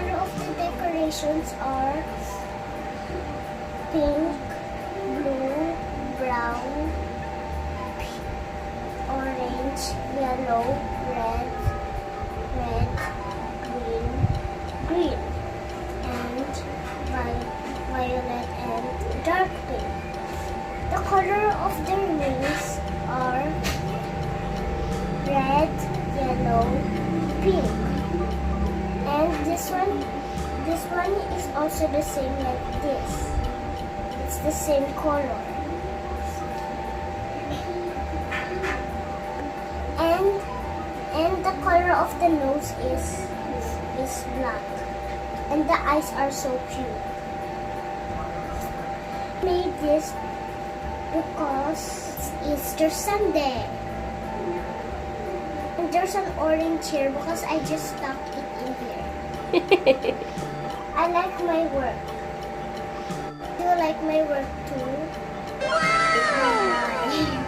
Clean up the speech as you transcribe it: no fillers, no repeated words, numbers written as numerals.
color of the decorations are pink, blue, brown, orange, yellow, red, green, and violet and dark pink. The color of the rings are red, yellow, pink. And this one is also the same like this. It's the same color. And the color of the nose is black. And the eyes are so cute. Made this because it's Easter Sunday. And there's an orange here because I just stuck it in here. I like my work. Do you like my work too? Wow!